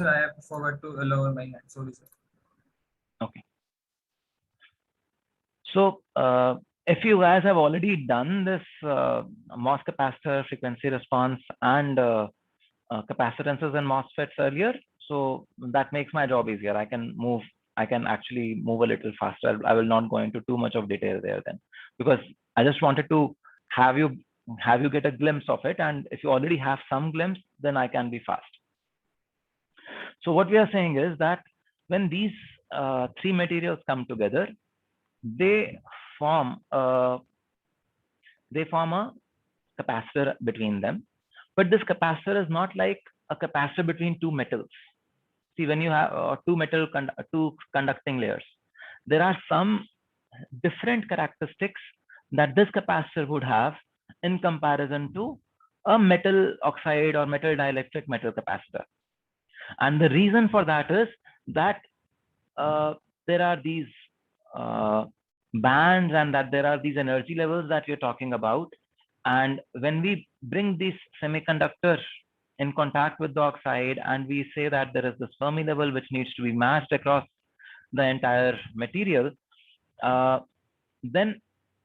Sir, I have forgot to lower my hand. Sorry, sir. Okay. So if you guys have already done this MOS capacitor frequency response and capacitances and MOSFETs earlier, so that makes my job easier. I can actually move a little faster. I will not go into too much of detail there then, because I just wanted to have you get a glimpse of it. And if you already have some glimpse, then I can be fast. So what we are saying is that when these three materials come together, they form a capacitor between them. But this capacitor is not like a capacitor between two metals. See, when you have two conducting layers, there are some different characteristics that this capacitor would have in comparison to a metal oxide or metal dielectric metal capacitor. And the reason for that is that there are these bands and that there are these energy levels that we're talking about. And when we bring these semiconductors in contact with the oxide and we say that there is this Fermi level which needs to be matched across the entire material, then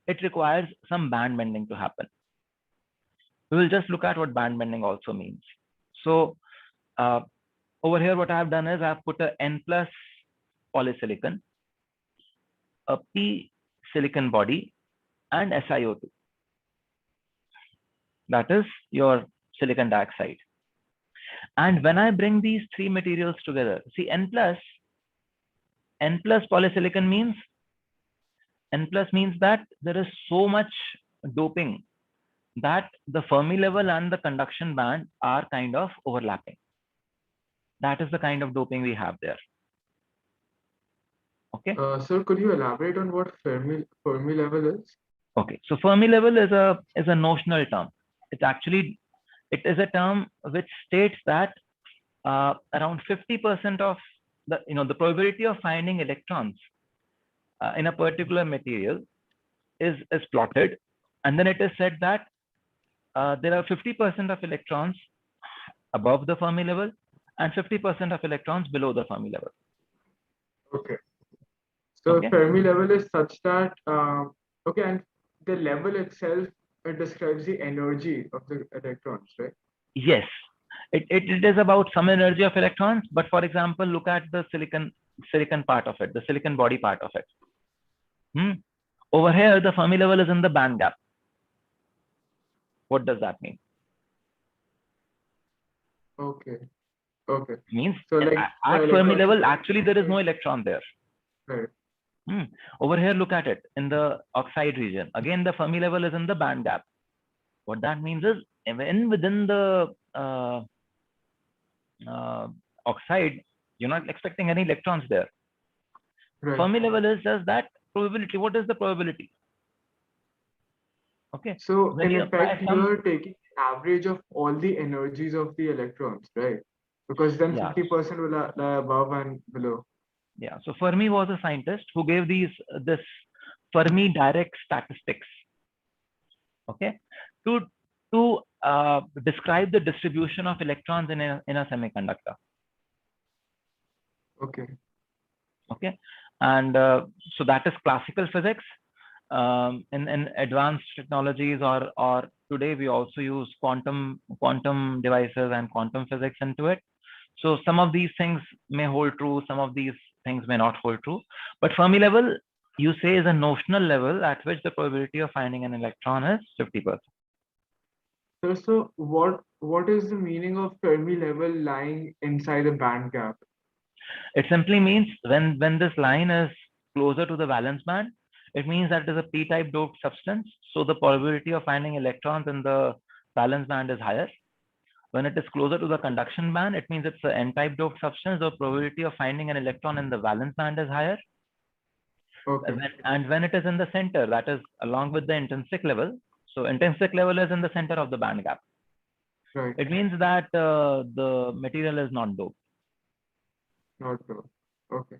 it requires some band bending to happen. We will just look at what band bending also means. So over here, what I've done is I've put a N plus polysilicon, a P silicon body, and SiO2. That is your silicon dioxide. And when I bring these three materials together, see N plus polysilicon means that there is so much doping that the Fermi level and the conduction band are kind of overlapping. That is the kind of doping we have there. Okay. Sir, could you elaborate on what Fermi level is? Okay, so Fermi level is a notional term. It is a term which states that around 50% of the probability of finding electrons in a particular material is plotted, and then it is said that there are 50% of electrons above the Fermi level and 50% of electrons below the Fermi level. Okay. So Okay. Fermi level is such that okay, and the level itself describes the energy of the electrons, right? Yes, it is about some energy of electrons, but for example, look at the silicon part of it, the silicon body part of it. Over here, the Fermi level is in the band gap. What does that mean? Okay. Okay. It means so like at Fermi level, actually there is no electron there. Right. Over here, look at it in the oxide region. Again, the Fermi level is in the band gap. What that means is even within the oxide, you're not expecting any electrons there. Right. Fermi level is just that probability. What is the probability? Okay. So when in you effect, apply some, you're taking average of all the energies of the electrons, right? Because then Yeah. 50% will lie above and below. yeah. So Fermi was a scientist who gave this Fermi direct statistics. Okay. To describe the distribution of electrons in a semiconductor. Okay. Okay. And so that is classical physics. In advanced technologies or today we also use quantum devices and quantum physics into it. So some of these things may hold true, some of these things may not hold true. But Fermi level, you say, is a notional level at which the probability of finding an electron is 50%. So what is the meaning of Fermi level lying inside a band gap? It simply means when this line is closer to the valence band, it means that it is a p-type doped substance. So the probability of finding electrons in the valence band is higher. When it is closer to the conduction band, it means it's an n-type doped substance. The probability of finding an electron in the valence band is higher. Okay. And when it is in the center, that is along with the intrinsic level. So intrinsic level is in the center of the band gap. Right. It means that the material is not doped. Not true. Okay.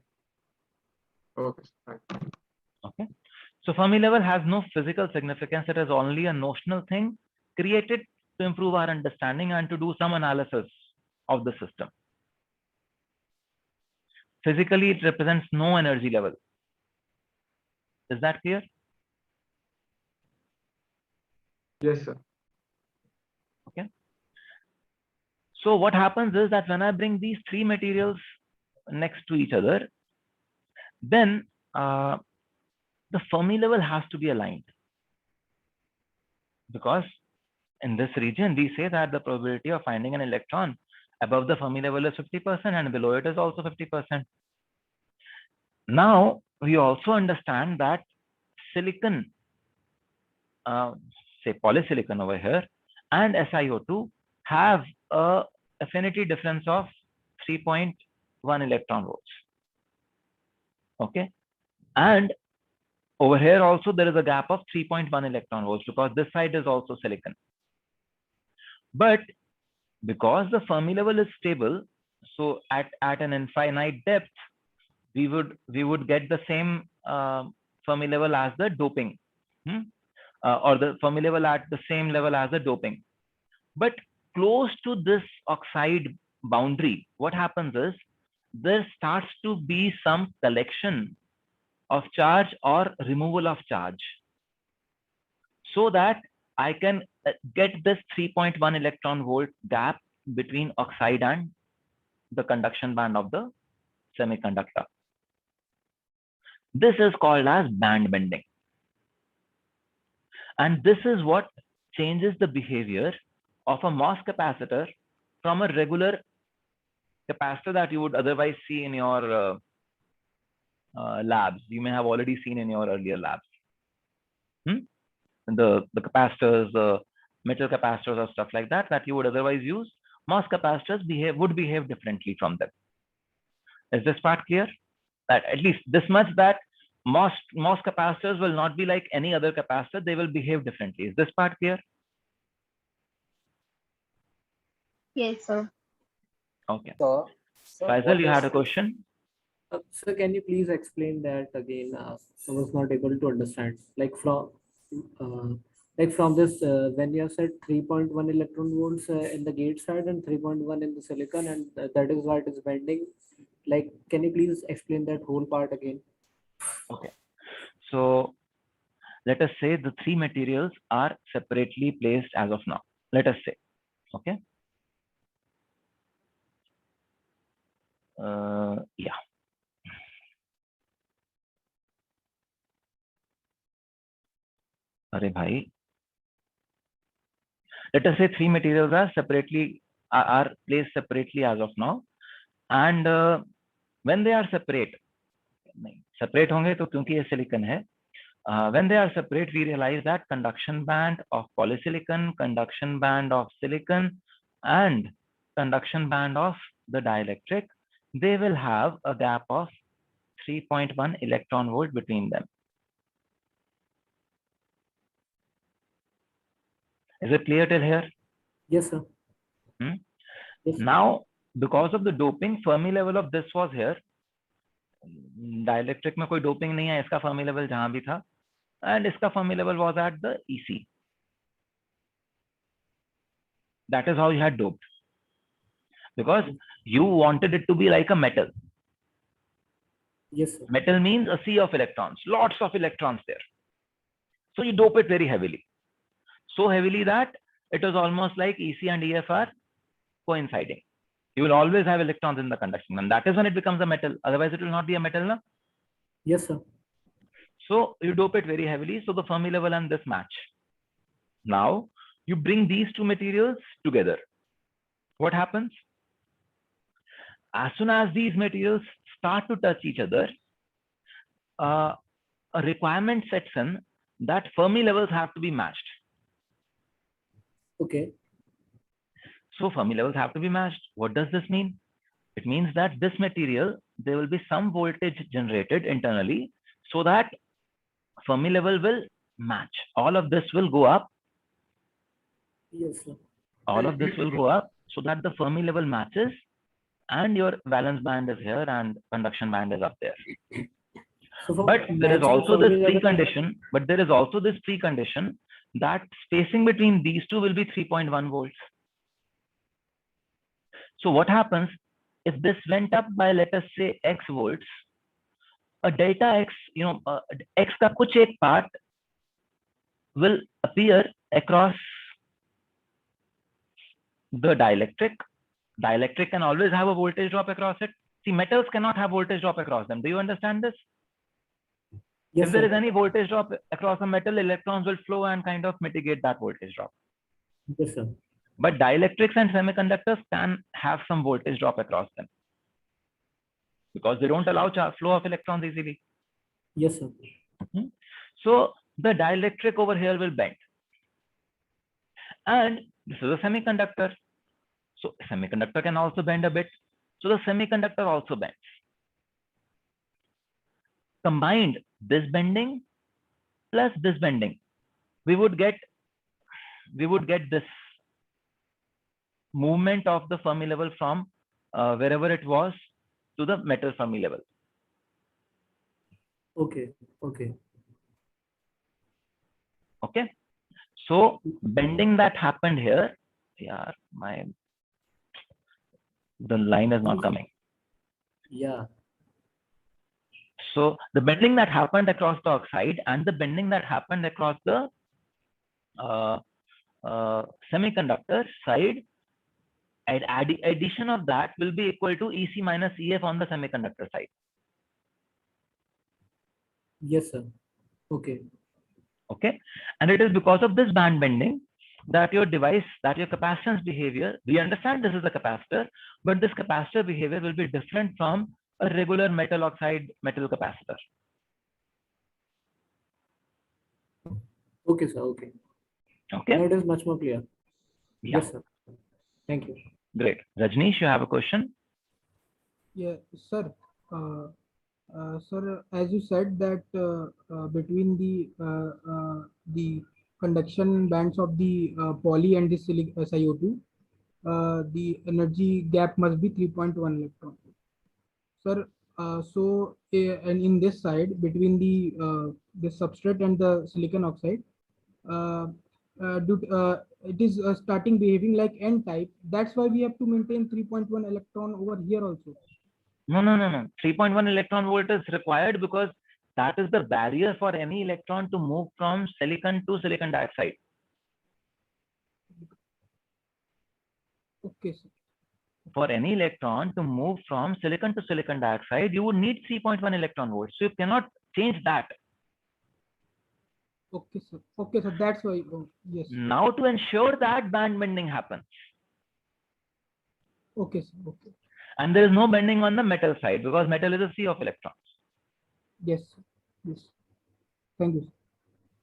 Okay. Fine. Okay. So Fermi level has no physical significance. It is only a notional thing created to improve our understanding and to do some analysis of the system. Physically, it represents no energy level. Is that clear? Yes, sir. Okay. So what happens is that when I bring these three materials next to each other, then the Fermi level has to be aligned, because in this region we say that the probability of finding an electron above the Fermi level is 50% and below it is also 50%. Now we also understand that silicon, say polysilicon over here, and SiO2 have a affinity difference of 3.1 electron volts. Okay, and over here also there is a gap of 3.1 electron volts because this side is also silicon. But because the Fermi level is stable, so at an infinite depth, we would get the same Fermi level as the doping, or the Fermi level at the same level as the doping. But close to this oxide boundary, what happens is there starts to be some collection of charge or removal of charge, so that I can get this 3.1 electron volt gap between oxide and the conduction band of the semiconductor. This is called as band bending. And this is what changes the behavior of a MOS capacitor from a regular capacitor that you would otherwise see in your labs. You may have already seen in your earlier labs. The capacitors, the metal capacitors or stuff like that you would otherwise use. MOS capacitors would behave differently from them. Is this part clear? That at least this much, that MOS capacitors will not be like any other capacitor, they will behave differently. Is this part clear? Yes, sir. Okay. So, Faisal, you had a question? sir, can you please explain that again? I was not able to understand. Like from this, when you have said 3.1 electron volts in the gate side and 3.1 in the silicon, and that is why it is bending. Like, can you please explain that whole part again? Okay. So let us say the three materials are separately placed as of now. Let us say, okay. Yeah. Arey bhai. Let us say three materials are placed separately as of now, and when they are separate honge to kyunki ye silicon hai, when they are separate, we realize that conduction band of polysilicon, conduction band of silicon, and conduction band of the dielectric, they will have a gap of 3.1 electron volt between them. Is it clear till here? Yes, sir. Yes, Now, because of the doping, Fermi level of this was here. Dielectric में कोई doping नहीं है, इसका Fermi level जहां भी था, and इसका Fermi level was at the EC. That is how you had doped, because you wanted it to be like a metal. yes, sir. Metal means a sea of electrons, lots of electrons there. So you dope it very heavily, so heavily that it is almost like EC and EF are coinciding. You will always have electrons in the conduction, and that is when it becomes a metal. Otherwise, it will not be a metal, na? Yes, sir. So you dope it very heavily, so the Fermi level and this match. Now you bring these two materials together. What happens? As soon as these materials start to touch each other, a requirement sets in that Fermi levels have to be matched. Okay. So Fermi levels have to be matched. What does this mean? It means that this material, there will be some voltage generated internally so that Fermi level will match. All of this will go up. Yes, sir. All of this will go up so that the Fermi level matches, and your valence band is here and conduction band is up there. So But there is matching also Fermi this level- precondition. But there is also this precondition that spacing between these two will be 3.1 volts. So what happens? if this went up by, let us say, X volts, a delta X, X का कुछ एक part will appear across the dielectric. Dielectric can always have a voltage drop across it. See, metals cannot have voltage drop across them. Do you understand this? Yes, If there sir. is any voltage drop across a metal, electrons will flow and kind of mitigate that voltage drop. Yes, sir. But dielectrics and semiconductors can have some voltage drop across them because they don't allow flow of electrons easily. Yes, sir. So the dielectric over here will bend. And this is a semiconductor. So semiconductor can also bend a bit. So the semiconductor also bends. Combined this bending plus this bending, we would get this movement of the Fermi level from wherever it was to the metal Fermi level. Okay. Okay. Okay. So bending that happened here, yeah, the line is not coming. Yeah. So the bending that happened across the oxide and the bending that happened across the semiconductor side, addition of that will be equal to EC minus EF on the semiconductor side. Yes, sir. Okay. Okay. And it is because of this band bending that your device, that your capacitance behavior, we understand this is a capacitor, but this capacitor behavior will be different from a regular metal oxide metal capacitor. Okay, sir. Okay. Okay. That is much more clear. Yeah. Yes, sir. Thank you. Great. Rajneesh, you have a question? Yeah, sir. Sir, as you said that between the conduction bands of the poly and the SiO2, the energy gap must be 3.1 electron. Sir, and in this side between the substrate and the silicon oxide, it is starting behaving like N type. That's why we have to maintain 3.1 electron over here also. No. 3.1 electron volt is required because that is the barrier for any electron to move from silicon to silicon dioxide. Okay, sir. For any electron to move from silicon to silicon dioxide, you would need 3.1 electron volts. So you cannot change that. Okay, sir. Okay, so that's why. Oh, yes. Now to ensure that band bending happens. Okay, sir. Okay. And there is no bending on the metal side because metal is a sea of electrons. Yes. Sir. Yes. Thank you.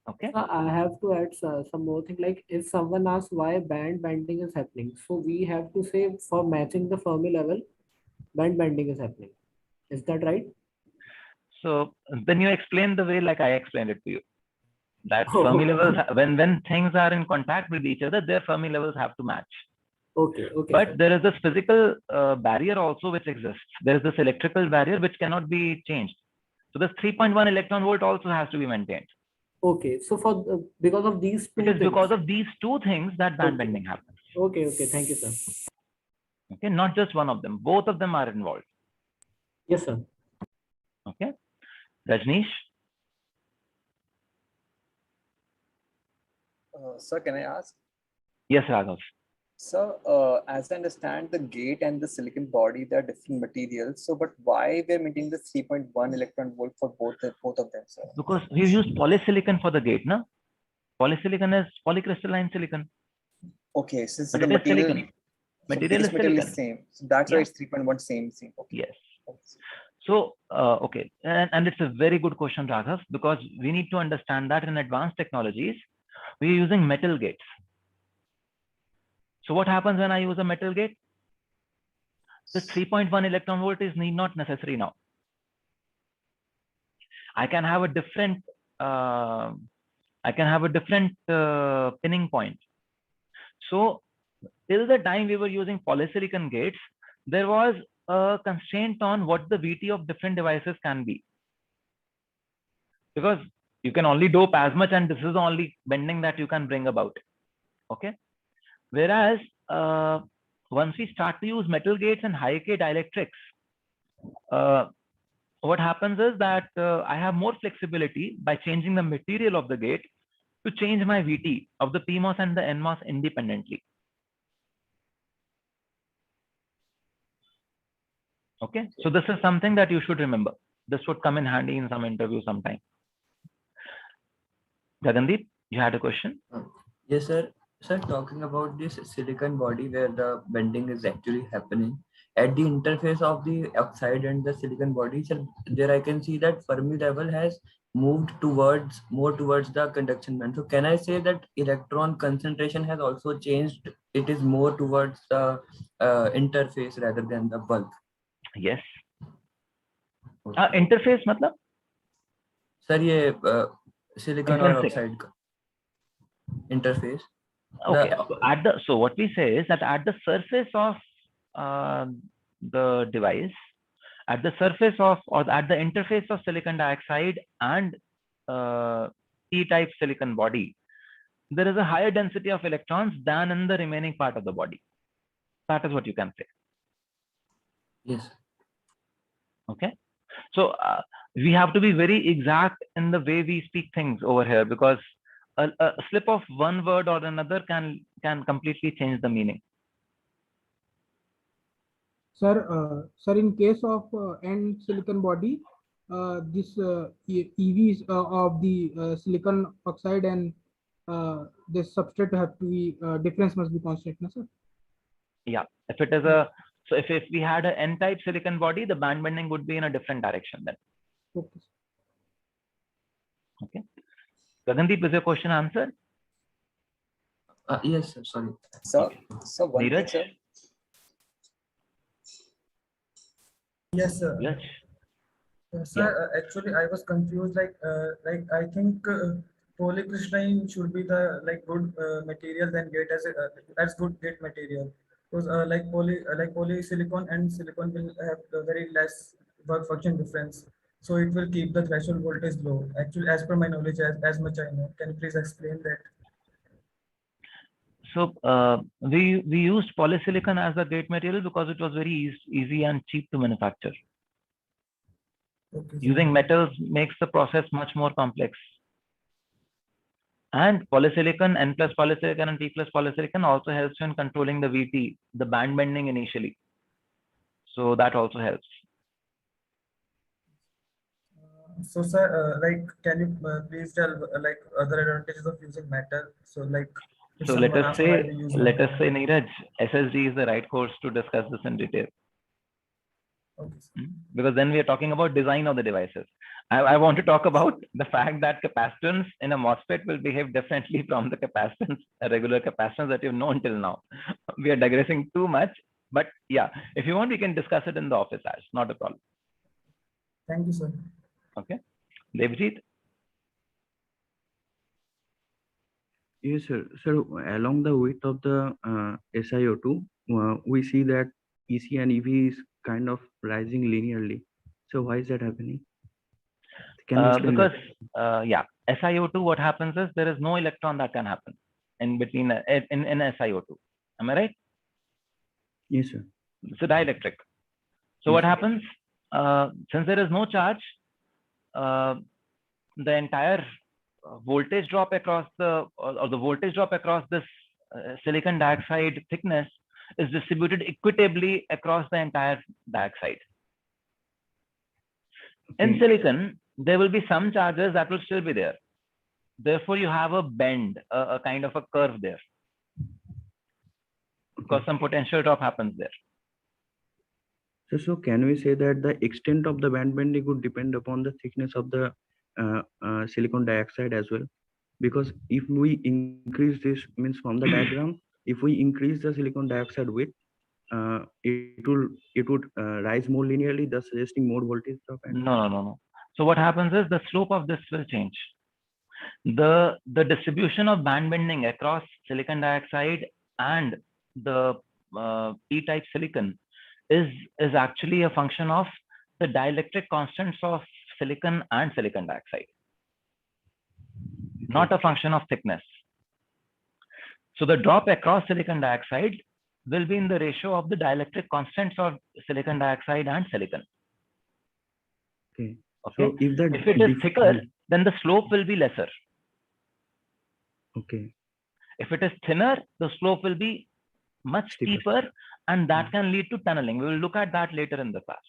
Okay. I have to add some more thing. Like if someone asks why band bending is happening, so we have to say for matching the Fermi level, band bending is happening. Is that right? So then you explain the way like I explained it to you. That Oh. Fermi levels, when things are in contact with each other, their Fermi levels have to match. Okay. Okay. But sir. there is this physical barrier also which exists. There is this electrical barrier which cannot be changed. So this 3.1 electron volt also has to be maintained. Okay. So for because of these two It is things. because of these two things that band Okay. bending happens. Okay. Okay. Thank you, sir. Okay, not just one of them. Both of them are involved. Yes, sir. Okay. Rajneesh? Sir, can I ask? Yes, Raghav. So, as I understand, the gate and the silicon body, they are different materials. So, but why we're maintaining the 3.1 electron volt for both of them, sir? Because we use polysilicon for the gate, no? Polysilicon is polycrystalline silicon. Okay, since But the it is material, silicon. so Material is base material is silicon. same. So that's why Yeah. it's 3.1 same. Okay. Yes. So, okay. And it's a very good question, Raghav, because we need to understand that in advanced technologies, we are using metal gates. So what happens when I use a metal gate? The 3.1 electron volt is not necessary now. I can have a different pinning point. So till the time we were using polysilicon gates, there was a constraint on what the VT of different devices can be. Because you can only dope as much, and this is the only bending that you can bring about. Okay. Whereas once we start to use metal gates and high K dielectrics, what happens is that I have more flexibility by changing the material of the gate to change my VT of the PMOS and the NMOS independently. Okay, so this is something that you should remember. This would come in handy in some interview sometime. Gagandeep, you had a question? Yes, sir. Sir, talking about this silicon body where the bending is actually happening, at the interface of the oxide and the silicon body, sir, there I can see that Fermi level has moved more towards the conduction band. So can I say that electron concentration has also changed? It is more towards the interface rather than the bulk. Yes. Okay. Interface matlab? Sir, ये silicon or Intrinsic. oxide का interface. Okay, so what we say is that at the surface of the device, at the surface of or at the interface of silicon dioxide and P-type silicon body, there is a higher density of electrons than in the remaining part of the body. That is what you can say. Yes. Okay, so we have to be very exact in the way we speak things over here, because a slip of one word or another can completely change the meaning. Sir, in case of end silicon body, this EVs of the silicon oxide and this substrate have to be difference must be constant, no, sir? Yeah, if it is a so if we had an N-type silicon body, the band bending would be in a different direction then. Okay. Okay. Gagandeep, is your question answered? Yes, sir. Sorry. So one thing, Neeraj? sir. Yes, sir. Yes. Sir, actually, I was confused. Like I think polycrystalline should be the good material than gate as good gate material. Because like polysilicon and silicon will have a very less work function difference, so it will keep the threshold voltage low. Actually, as per my knowledge, as much I know, can you please explain that? So we used polysilicon as a gate material because it was very easy and cheap to manufacture. Okay, Using metals makes the process much more complex. And polysilicon, N plus polysilicon and P plus polysilicon also helps in controlling the VT, the band bending initially. So that also helps. So, sir, can you please tell other advantages of using metal? So, if So let someone us asks why say, we use metal. Neeraj, SSD is the right course to discuss this in detail. Okay, Because then we are talking about design of the devices. I want to talk about the fact that capacitance in a MOSFET will behave differently from the capacitance, a regular capacitance that you've known till now. We are digressing too much, but yeah, if you want, we can discuss it in the office hours, not a problem. Thank you, sir. Okay, Devjit. Yes, sir. So along the width of the SiO2, we see that EC and EV is kind of rising linearly. So why is that happening? Can you explain Because that? yeah, SiO2, what happens is there is no electron that can happen in between in SiO2. Am I right? Yes, sir. It's a dielectric. So Yes, what sir. happens? Since there is no charge, the entire voltage drop across the voltage drop across this silicon dioxide thickness is distributed equitably across the entire dioxide. In silicon, there will be some charges that will still be there. Therefore, you have a bend, a kind of a curve there, because some potential drop happens there. So can we say that the extent of the band bending would depend upon the thickness of the silicon dioxide as well? Because if we increase this, means from the diagram, if we increase the silicon dioxide width, it would rise more linearly, thus suggesting more voltage drop. No. So what happens is the slope of this will change. The distribution of band bending across silicon dioxide and the P-type silicon is actually a function of the dielectric constants of silicon and silicon dioxide, not a function of thickness. So the drop across silicon dioxide will be in the ratio of the dielectric constants of silicon dioxide and silicon. Okay. Okay. So if the If it is thicker, then the slope will be lesser. Okay. If it is thinner, the slope will be much steeper, and that can lead to tunneling. We will look at that later in the class.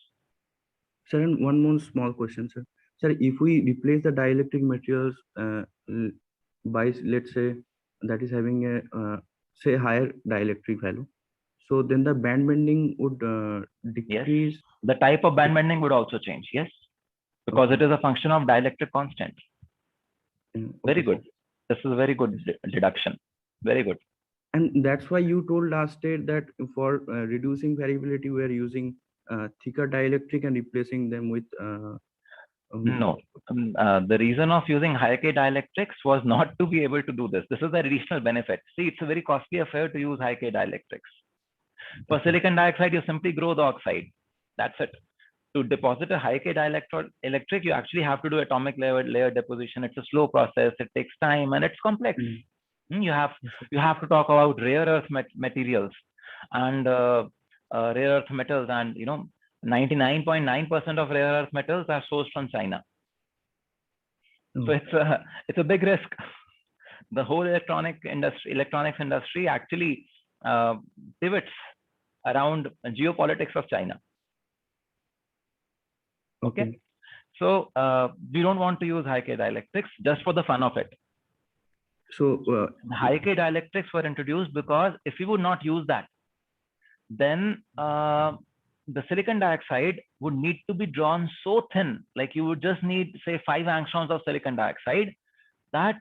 Sir, and one more small question, sir. Sir, if we replace the dielectric materials by, let's say, that is having a say higher dielectric value, so then the band bending would decrease. Yes. The type of band bending would also change. Yes, because it is a function of dielectric constant. Very good. This is a very good deduction. Very good. And that's why you told last state that for reducing variability, we are using thicker dielectric and replacing them with. No, the reason of using high K dielectrics was not to be able to do this. This is the additional benefit. See, it's a very costly affair to use high K dielectrics. For silicon dioxide, you simply grow the oxide. That's it. To deposit a high K dielectric, you actually have to do atomic layer deposition. It's a slow process. It takes time and it's complex. You have to talk about rare earth materials and rare earth metals, and 99.9% of rare earth metals are sourced from China. So it's a big risk. The whole electronics industry actually pivots around geopolitics of China. Okay. So we don't want to use high K dielectrics just for the fun of it. So high K dielectrics were introduced because if we would not use that, then the silicon dioxide would need to be drawn so thin, like you would just need, say, 5 angstroms of silicon dioxide, that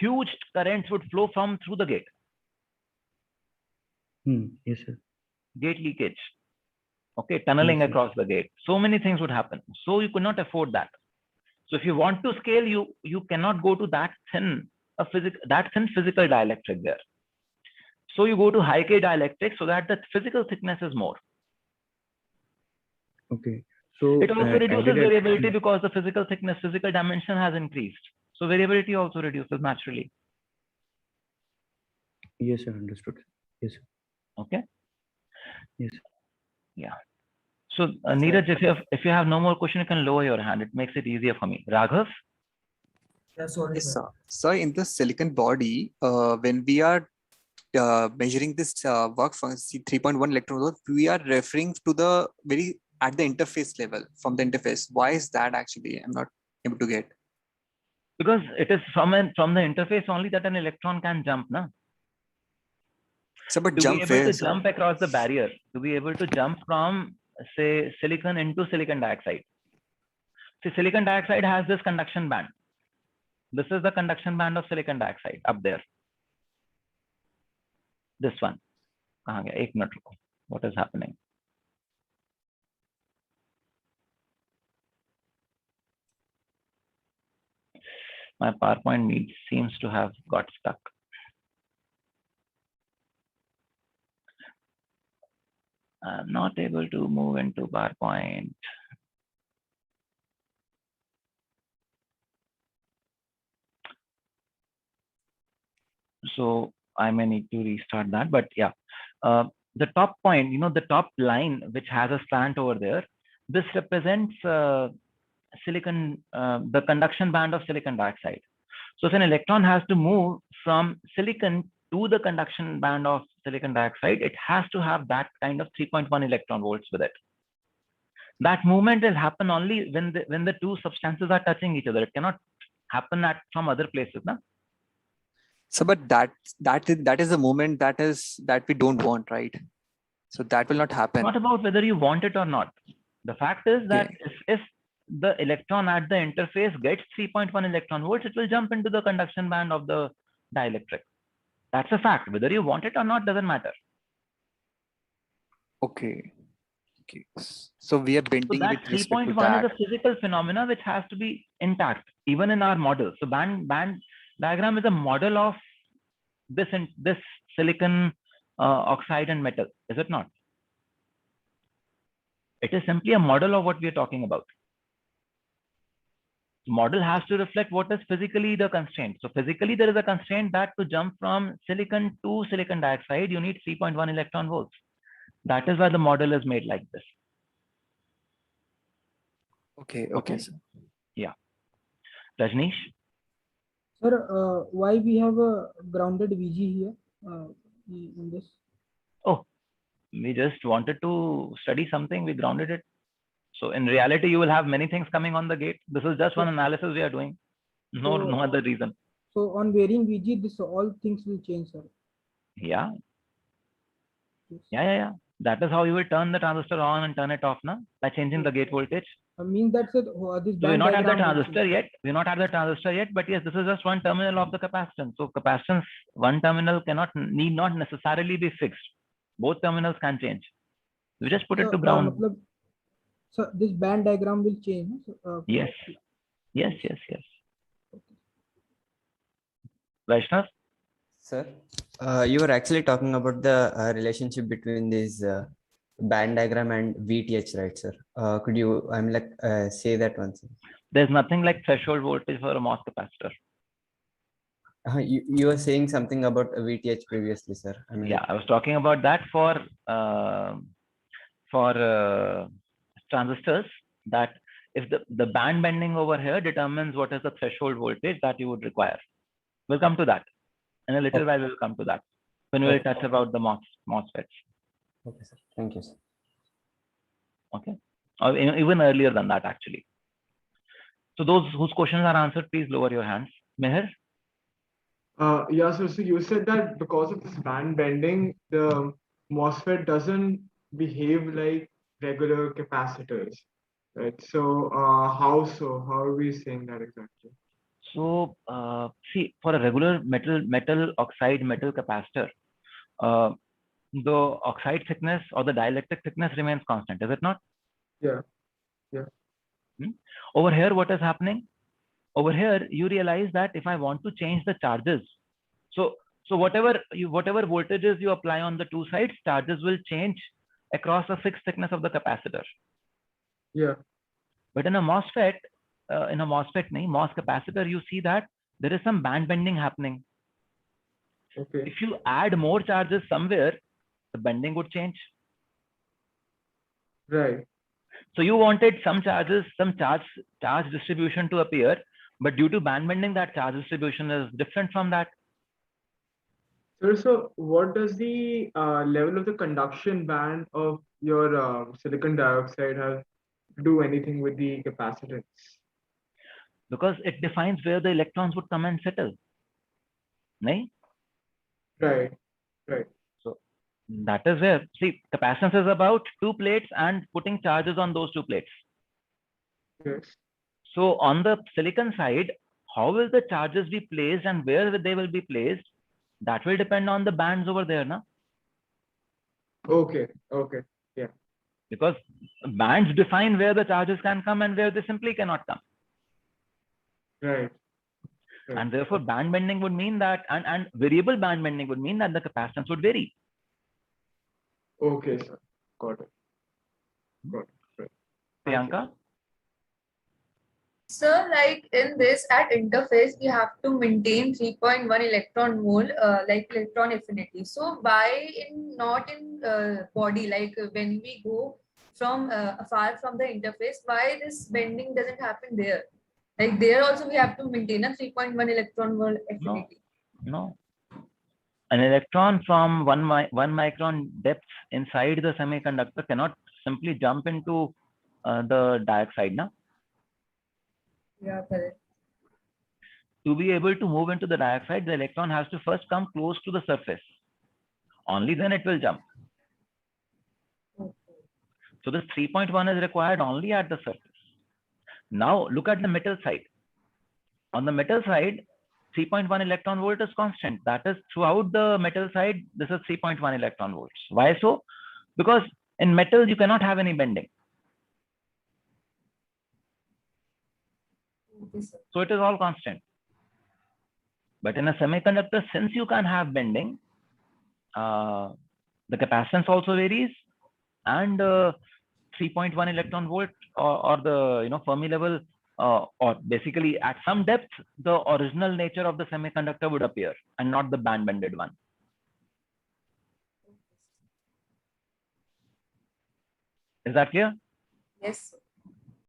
huge currents would flow through the gate. Yes, sir. Gate leakage. Okay, tunneling across the gate. So many things would happen. So you could not afford that. So if you want to scale, you cannot go to that thin physical dielectric there. So you go to high K dielectric so that the physical thickness is more. Okay. So it also reduces variability because the physical dimension has increased. So variability also reduces naturally. Yes, sir. Understood. Yes. Okay. Yes. Yeah. So Neeraj, if you have no more question, you can lower your hand. It makes it easier for me. Raghav? Yes, sir. So in the silicon body, when we are measuring this work function 3.1 electron volt, we are referring to the at the interface level, from the interface. Why is that actually? I'm not able to get. Because it is from the interface only that an electron can jump, na? So, but to be able to jump across the barrier, to be able to jump from, say, silicon into silicon dioxide. See, silicon dioxide has this conduction band. This is the conduction band of silicon dioxide up there. This one. What is happening? My PowerPoint seems to have got stuck. I'm not able to move into PowerPoint. So I may need to restart that, but yeah. The top point, the top line, which has a slant over there, this represents silicon, the conduction band of silicon dioxide. So if an electron has to move from silicon to the conduction band of silicon dioxide, it has to have that kind of 3.1 electron volts with it. That movement will happen only when the two substances are touching each other. It cannot happen from other places, na? So, but that is the movement that we don't want, right? So that will not happen. It's not about whether you want it or not. The fact is that if the electron at the interface gets 3.1 electron volts, it will jump into the conduction band of the dielectric. That's a fact. Whether you want it or not doesn't matter. Okay. So we are bending so that 3.1 is a physical phenomena which has to be intact, even in our model. So band diagram is a model of this silicon oxide and metal, is it not? It is simply a model of what we are talking about. Model has to reflect what is physically the constraint. So physically, there is a constraint that to jump from silicon to silicon dioxide, you need 3.1 electron volts. That is why the model is made like this. Okay, sir. Yeah. Rajneesh? Sir, why we have a grounded VG here in this? Oh, we just wanted to study something. We grounded it. So in reality, you will have many things coming on the gate. This is just one analysis we are doing. No other reason. So on varying VG, this all things will change, sir. Yeah. Yes. Yeah. That is how you will turn the transistor on and turn it off now by changing the gate voltage. I mean that said, this So we're band not at the diagram will transistor yet. We're not at the transistor yet, but yes, this is just one terminal of the capacitance. So capacitance, one terminal need not necessarily be fixed. Both terminals can change. We just put it to ground. So this band diagram will change. Yes. Vaishnav? Sir, you were actually talking about the relationship between this band diagram and VTH, right, sir? Could you, say that once? There's nothing like threshold voltage for a MOS capacitor. You were saying something about VTH previously, sir. I was talking about that for transistors, that if the band bending over here determines what is the threshold voltage that you would require. We'll come to that. In a little while, we'll come to that when we will touch about the MOSFETs. Okay, sir. Thank you, sir. Okay. Or even earlier than that, actually. So those whose questions are answered, please lower your hands. Meher? Yeah, so you said that because of this band bending, the MOSFET doesn't behave like regular capacitors, right? So how so? How are we saying that exactly? So see, for a regular metal oxide metal capacitor, the oxide thickness or the dielectric thickness remains constant, is it not? Yeah. Over here, what is happening? Over here, you realize that if I want to change the charges, so whatever voltages you apply on the two sides, charges will change across a fixed thickness of the capacitor. Yeah. But in a MOSFET, MOS capacitor, you see that there is some band bending happening. Okay. If you add more charges somewhere, the bending would change. Right. So you wanted some charges, some charge distribution to appear, but due to band bending, that charge distribution is different from that. So what does the level of the conduction band of your silicon dioxide have to do anything with the capacitance? Because it defines where the electrons would come and settle. Right? Right. So that is where, see, capacitance is about two plates and putting charges on those two plates. Yes. So on the silicon side, how will the charges be placed and where they will be placed? That will depend on the bands over there, na? Okay. Yeah. Because bands define where the charges can come and where they simply cannot come. Right. And therefore, band bending would mean that, and variable band bending would mean that the capacitance would vary. Okay, sir. Got it. Right. Priyanka? So, like in this, at interface, we have to maintain 3.1 electron mole, like electron affinity. So, why not in body, like when we go from far from the interface, why this bending doesn't happen there? Like there also we have to maintain a 3.1 electron mole affinity. No. An electron from 1 micron depth inside the semiconductor cannot simply jump into the dioxide, na? Yeah, correct. To be able to move into the dioxide, the electron has to first come close to the surface. Only then it will jump. So this 3.1 is required only at the surface. Now look at the metal side. On the metal side, 3.1 electron volt is constant. That is throughout the metal side, this is 3.1 electron volts. Why so? Because in metal, you cannot have any bending. So it is all constant. But in a semiconductor, since you can have bending, the capacitance also varies, and 3.1 electron volt or the Fermi level or basically at some depth, the original nature of the semiconductor would appear and not the band bended one. Is that clear? Yes.